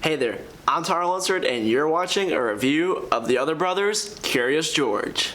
Hey there, I'm Lunsford and you're watching a review of the other brothers, Curious George.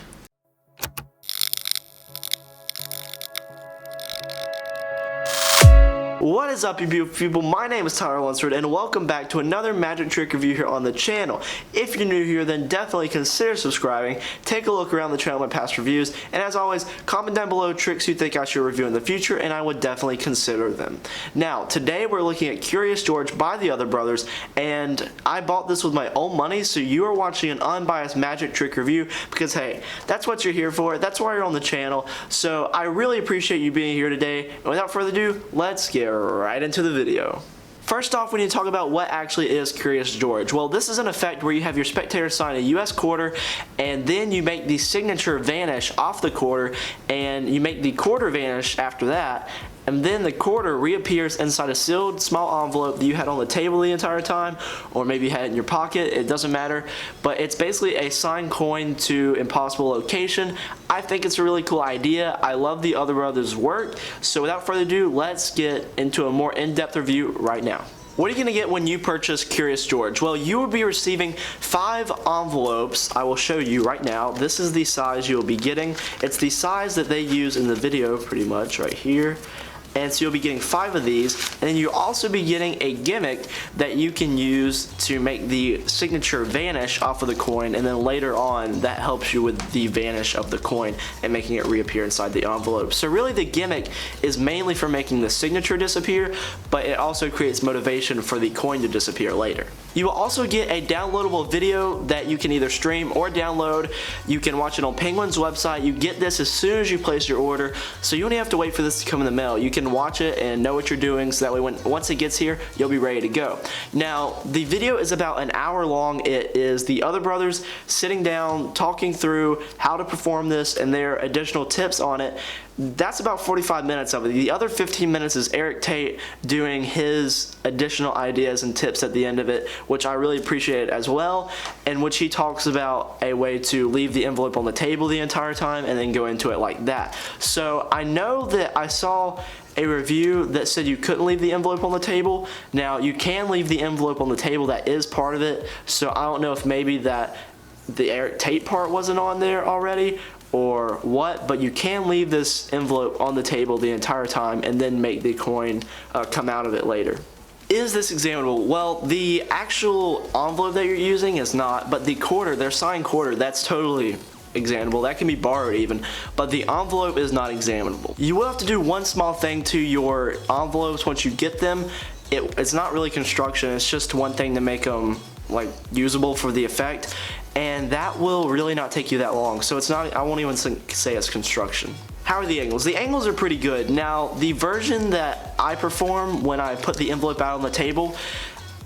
What is up, you beautiful people? My name is Lunsford and welcome back to another magic trick review here on the channel. If you're new here, then definitely consider subscribing, take a look around the channel at my past reviews, and as always, comment down below tricks you think I should review in the future and I would definitely consider them. Now, today we're looking at Curious George by the other brothers, and I bought this with my own money, so you are watching an unbiased magic trick review because hey, that's what you're here for, that's why you're on the channel, so I really appreciate you being here today, and without further ado, let's get right into the video. First off, we need to talk about what actually is Curious George. Well, this is an effect where you have your spectator sign a US quarter and then you make the signature vanish off the quarter and you make the quarter vanish after that, and then the quarter reappears inside a sealed small envelope that you had on the table the entire time, or maybe you had it in your pocket, it doesn't matter, but it's basically a signed coin to impossible location. I think it's a really cool idea. I love the other brothers' work, so without further ado, let's get into a more in-depth review right now. What are you going to get when you purchase Curious George? Well, you will be receiving 5 envelopes. I will show you right now. This is the size you will be getting. It's the size that they use in the video pretty much right here. And so you'll be getting 5 of these, and then you'll also be getting a gimmick that you can use to make the signature vanish off of the coin, and then later on that helps you with the vanish of the coin and making it reappear inside the envelope. So really the gimmick is mainly for making the signature disappear, but it also creates motivation for the coin to disappear later. You will also get a downloadable video that you can either stream or download. You can watch it on Penguin's website. You get this as soon as you place your order, so you don't have to wait for this to come in the mail. You can watch it and know what you're doing, so that way once it gets here, you'll be ready to go. Now, the video is about an hour long. It is the other brothers sitting down, talking through how to perform this and their additional tips on it. That's about 45 minutes of it. The other 15 minutes is Eric Tate doing his additional ideas and tips at the end of it, which I really appreciate as well, in which he talks about a way to leave the envelope on the table the entire time and then go into it like that. So I know that I saw a review that said you couldn't leave the envelope on the table. Now, you can leave the envelope on the table. That is part of it. So I don't know if maybe that the Eric Tate part wasn't on there already or what, but you can leave this envelope on the table the entire time and then make the coin come out of it later. Is this examinable? Well, the actual envelope that you're using is not, but the quarter, their signed quarter, that's totally examinable. That can be borrowed even, but the envelope is not examinable. You will have to do one small thing to your envelopes once you get them. It's not really construction, it's just one thing to make them like usable for the effect, and that will really not take you that long. So it's not, I won't even say it's construction. How are the angles? The angles are pretty good. Now, the version that I perform when I put the envelope out on the table,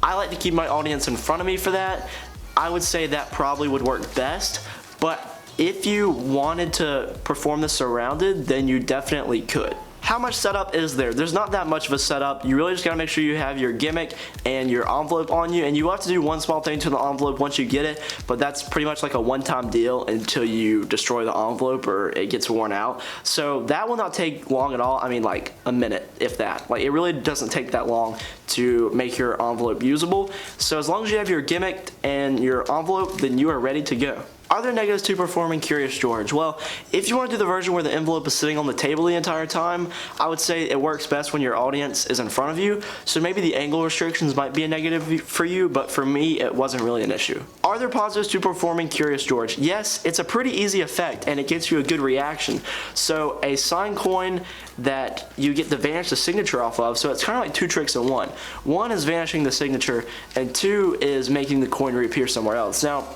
I like to keep my audience in front of me for that. I would say that probably would work best, but if you wanted to perform this surrounded, then you definitely could. How much setup is there? There's not that much of a setup. You really just gotta make sure you have your gimmick and your envelope on you, and you will have to do one small thing to the envelope once you get it, but that's pretty much like a one-time deal until you destroy the envelope or it gets worn out. So that will not take long at all. I mean, like a minute, if that. Like, it really doesn't take that long to make your envelope usable. So as long as you have your gimmick and your envelope, then you are ready to go. Are there negatives to performing Curious George? Well, if you want to do the version where the envelope is sitting on the table the entire time, I would say it works best when your audience is in front of you, so maybe the angle restrictions might be a negative for you, but for me, it wasn't really an issue. Are there positives to performing Curious George? Yes, it's a pretty easy effect, and it gets you a good reaction. So a signed coin that you get to vanish the signature off of, so it's kind of like 2 tricks in one. One is vanishing the signature, and 2 is making the coin reappear somewhere else. Now,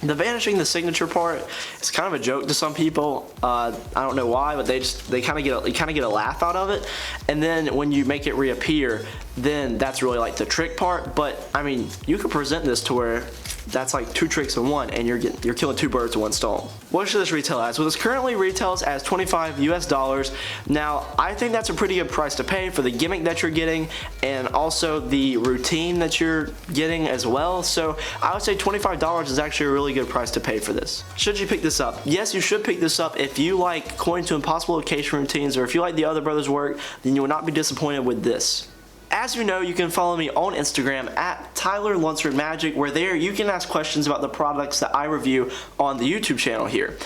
the vanishing the signature part is kind of a joke to some people. I don't know why, but they kind of get a laugh out of it. And then when you make it reappear, then that's really like the trick part. But I mean, you could present this to where that's like 2 tricks in one, and you're killing 2 birds with 1 stone. What should this retail as? Well, this currently retails as $25 US. Now, I think that's a pretty good price to pay for the gimmick that you're getting and also the routine that you're getting as well. So I would say $25 is actually a really good price to pay for this. Should you pick this up? Yes, you should pick this up if you like coin to impossible location routines, or if you like the other brothers' work, then you will not be disappointed with this. As you know, you can follow me on Instagram at Tyler Lunsford Magic, where there you can ask questions about the products that I review on the YouTube channel here.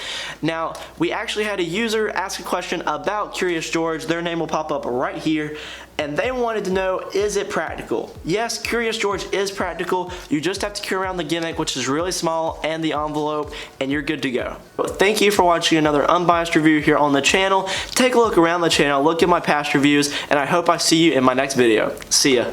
Now, we actually had a user ask a question about Curious George. Their name will pop up right here, and they wanted to know, is it practical? Yes, Curious George is practical. You just have to carry around the gimmick, which is really small, and the envelope, and you're good to go. But thank you for watching another unbiased review here on the channel. Take a look around the channel, look at my past reviews, and I hope I see you in my next video. See ya.